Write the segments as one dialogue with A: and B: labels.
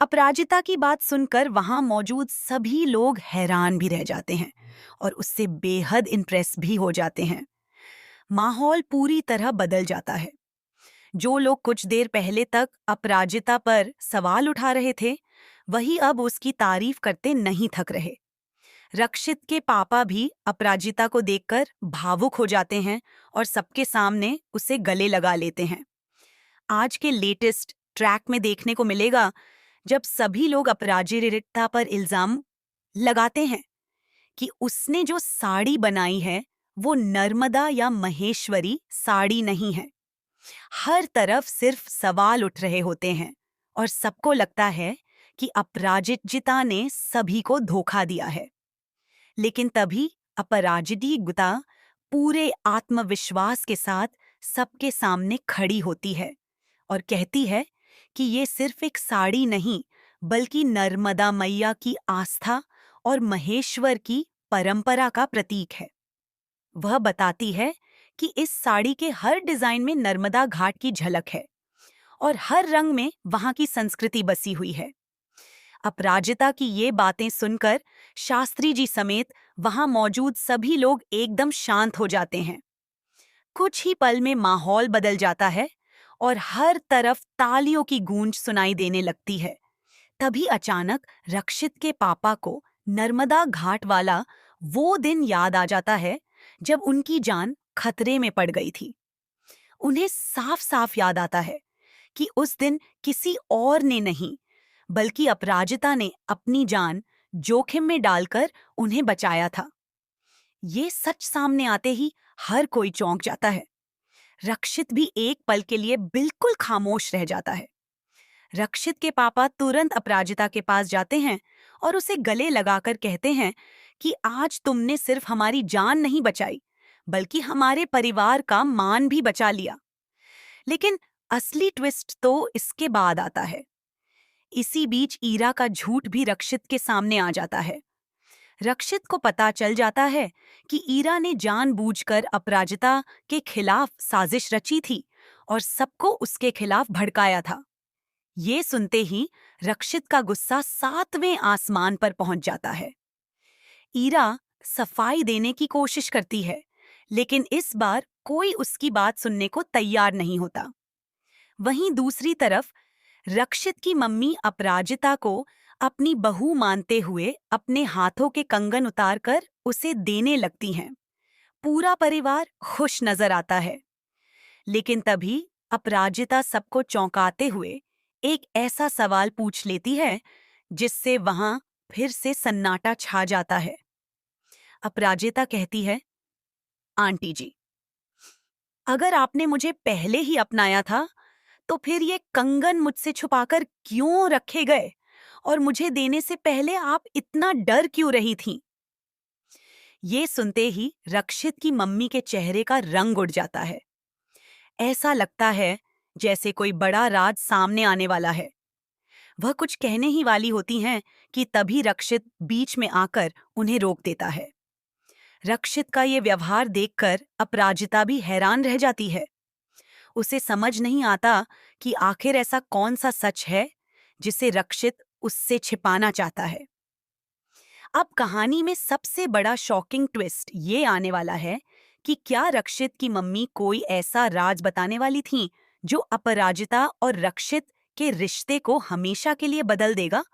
A: अपराजिता की बात सुनकर वहां मौजूद सभी लोग हैरान भी रह जाते हैं और उससे बेहद इम्प्रेस भी हो जाते हैं। माहौल पूरी तरह बदल जाता है। जो लोग कुछ देर पहले तक अपराजिता पर सवाल उठा रहे थे, वही अब उसकी तारीफ करते नहीं थक रहे। रक्षित के पापा भी अपराजिता को देखकर भावुक हो जाते हैं और सबके सामने उसे गले लगा लेते हैं। आज के लेटेस्ट ट्रैक में देखने को मिलेगा जब सभी लोग अपराजिता पर इल्जाम लगाते हैं कि उसने जो साड़ी बनाई है वो नर्मदा या महेश्वरी साड़ी नहीं है। हर तरफ सिर्फ सवाल उठ रहे होते हैं और सबको लगता है कि अपराजिता ने सभी को धोखा दिया है। लेकिन तभी अपराजिता पूरे आत्मविश्वास के साथ सबके सामने खड़ी होती है और कहती है कि ये सिर्फ एक साड़ी नहीं, बल्कि नर्मदा मैया की आस्था और महेश्वर की परंपरा का प्रतीक है। वह बताती है कि इस साड़ी के हर डिजाइन में नर्मदा घाट की झलक है और हर रंग में वहां की संस्कृति बसी हुई है। अपराजिता की ये बातें सुनकर शास्त्री जी समेत वहां मौजूद सभी लोग एकदम शांत हो जाते हैं। कुछ ही पल में माहौल बदल जाता है और हर तरफ तालियों की गूंज सुनाई देने लगती है। तभी अचानक रक्षित के पापा को नर्मदा घाट वाला वो दिन याद आ जाता है जब उनकी जान खतरे में पड़ गई थी। उन्हें साफ साफ याद आता है कि उस दिन किसी और ने नहीं, बल्कि अपराजिता ने अपनी जान जोखिम में डालकर उन्हें बचाया था। ये सच सामने आते ही हर कोई चौंक जाता है। रक्षित भी एक पल के लिए बिल्कुल खामोश रह जाता है। रक्षित के पापा तुरंत अपराजिता के पास जाते हैं और उसे गले लगाकर कहते हैं कि आज तुमने सिर्फ हमारी जान नहीं बचाई, बल्कि हमारे परिवार का मान भी बचा लिया। लेकिन असली ट्विस्ट तो इसके बाद आता है। इसी बीच ईरा का झूठ भी रक्षित के सामने आ जाता है। रक्षित को पता चल जाता है कि ईरा ने जानबूझकर अपराजिता के खिलाफ साजिश रची थी और सबको उसके खिलाफ भड़काया था। ये सुनते ही रक्षित का गुस्सा 7वें आसमान पर पहुंच जाता है। ईरा सफाई देने की कोशिश करती है, लेकिन इस बार कोई उसकी बात सुनने को तैयार नहीं होता। वहीं दूसरी तरफ रक्षित की मम्मी अपराजिता को अपनी बहू मानते हुए अपने हाथों के कंगन उतारकर उसे देने लगती हैं। पूरा परिवार खुश नजर आता है। लेकिन तभी अपराजिता सबको चौंकाते हुए एक ऐसा सवाल पूछ लेती है जिससे वहां फिर से सन्नाटा छा जाता है। अपराजिता कहती है, आंटी जी, अगर आपने मुझे पहले ही अपनाया था तो फिर ये कंगन मुझसे छुपाकर क्यों रखे गए और मुझे देने से पहले आप इतना डर क्यों रही थीं? ये सुनते ही रक्षित की मम्मी के चेहरे का रंग उड़ जाता है। ऐसा लगता है जैसे कोई बड़ा राज सामने आने वाला है। वह कुछ कहने ही वाली होती हैं कि तभी रक्षित बीच में आकर उन्हें रोक देता है। रक्षित का ये व्यवहार देखकर अपराजिता भी हैरान रह जाती है। उसे समझ नहीं आता कि आखिर ऐसा कौन सा सच है जिसे रक्षित उससे छिपाना चाहता है। अब कहानी में सबसे बड़ा शॉकिंग ट्विस्ट ये आने वाला है कि क्या रक्षित की मम्मी कोई ऐसा राज बताने वाली थी जो अपराजिता और रक्षित के रिश्ते को हमेशा के लिए बदल देगा?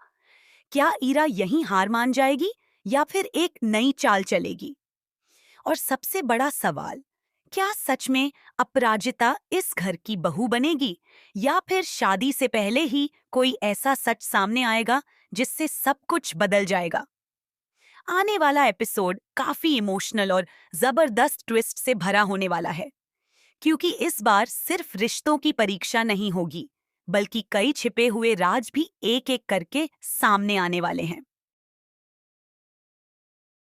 A: क्या ईरा यहीं हार मान जाएगी या फिर एक नई चाल चलेगी? और सबसे बड़ा सवाल, क्या सच में अपराजिता इस घर की बहू बनेगी या फिर शादी से पहले ही कोई ऐसा सच सामने आएगा जिससे सब कुछ बदल जाएगा? आने वाला एपिसोड काफी इमोशनल और जबरदस्त ट्विस्ट से भरा होने वाला है, क्योंकि इस बार सिर्फ रिश्तों की परीक्षा नहीं होगी, बल्कि कई छिपे हुए राज भी एक एक करके सामने आने वाले हैं।